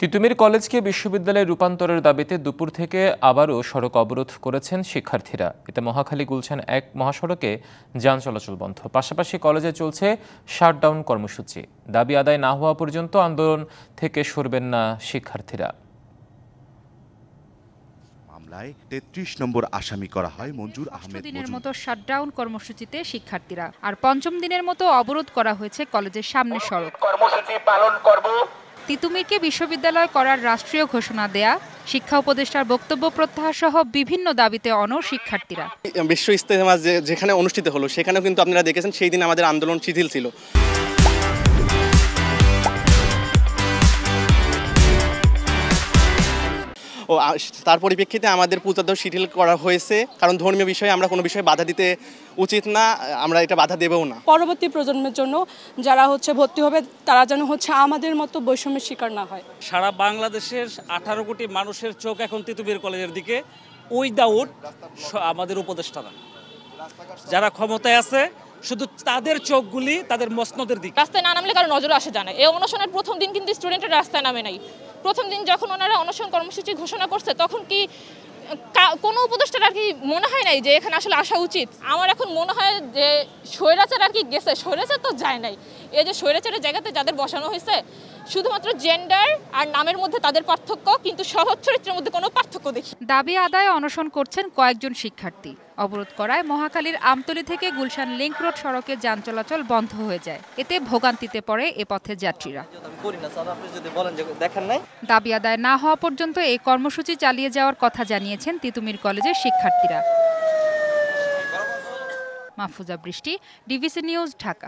তিতুমির কলেজকে বিশ্ববিদ্যালয়ে রূপান্তরের দাবিতে দুপুর থেকে আবারও সড়ক অবরোধ করেছেন শিক্ষার্থীরা। এতে মহাখালী গুলশান ১ মহাসড়কে যান চলাচল বন্ধ। পাশাপাশি কলেজে চলছে শাটডাউন কর্মসূচি। দাবি আদায় না হওয়া পর্যন্ত আন্দোলন থেকে সরবেন না শিক্ষার্থীরা। মামলায় ৩৩ নম্বর আসামি করা হয় মঞ্জুর আহমেদ। দিনের মতো শাটডাউন কর্মসূচিতে শিক্ষার্থীরা, আর পঞ্চম দিনের মতো অবরোধ করা হয়েছে কলেজের সামনের সড়ক। কর্মসূচি পালন করব। তিতুমিরকে বিশ্ববিদ্যালয় করার রাষ্ট্রীয় ঘোষণা দেয়া, শিক্ষা উপদেষ্টার বক্তব্য প্রত্যাহার সহ বিভিন্ন দাবিতে অনড় শিক্ষার্থীরা। বিশ্ব ইজতেমা যেখানে অনুষ্ঠিত হলো সেখানেও কিন্তু আপনারা দেখেছেন সেই দিন আমাদের আন্দোলন শিথিল ছিল। ও তার পরিপ্রেক্ষিতে আমাদের পূজাদেহ শিথিল করা হয়েছে, কারণ ধর্মীয় বিষয়ে আমরা কোনো বিষয়ে বাধা দিতে উচিত না, আমরা এটা বাধা দেবও না। পরবর্তী প্রজন্মের জন্য যারা ভর্তি হবে তারা যেন আমাদের মতো বৈষম্যের শিকার না হয়। সারা বাংলাদেশের 18 কোটি মানুষের চোখ এখন তিতুমির কলেজের দিকে। উইদাউট আমাদের উপদেষ্টারা যারা ক্ষমতায় আছে, শুধু তাদের চোখগুলি তাদের মসনদের দিকে। রাস্তায় না নামলে কারো নজর আসে জানে। এই অনশনের প্রথম দিন কিন্তু স্টুডেন্টরা রাস্তায় নামে নাই। প্রথম দিন যখন ওনারা অনশন কর্মসূচি ঘোষণা করছে তখন কি কোনো উপদেষ্টার আর কি মনে হয় নাই যে এখানে আসলে আসা উচিত? আমার এখন মনে হয় যে স্বৈরাচার আর কি গেছে, স্বৈরাচার তো যায় নাই। এই যে স্বৈরাচারের জায়গাতে যাদের বসানো হয়েছে শুধুমাত্র জেন্ডার আর নামের মধ্যে তাদের পার্থক্য, কিন্তু স্বভাব চরিত্রের মধ্যে কোনো পার্থক্য দেখি। দাবি আদায়ে অনশন করছেন কয়েকজন শিক্ষার্থী। অবরোধ করায় মহাখালীর আমতলী থেকে গুলশান লিংক রোড সড়কে যান চলাচল বন্ধ হয়ে যায়। এতে ভোগান্তিতে পড়ে এ পথের যাত্রীরা। দাবি আদায় না হওয়া পর্যন্ত এই কর্মসূচি চালিয়ে যাওয়ার কথা জানিয়েছেন তিতুমির কলেজের শিক্ষার্থীরা। মাহফুজা বৃষ্টি, ডিবিসি নিউজ, ঢাকা।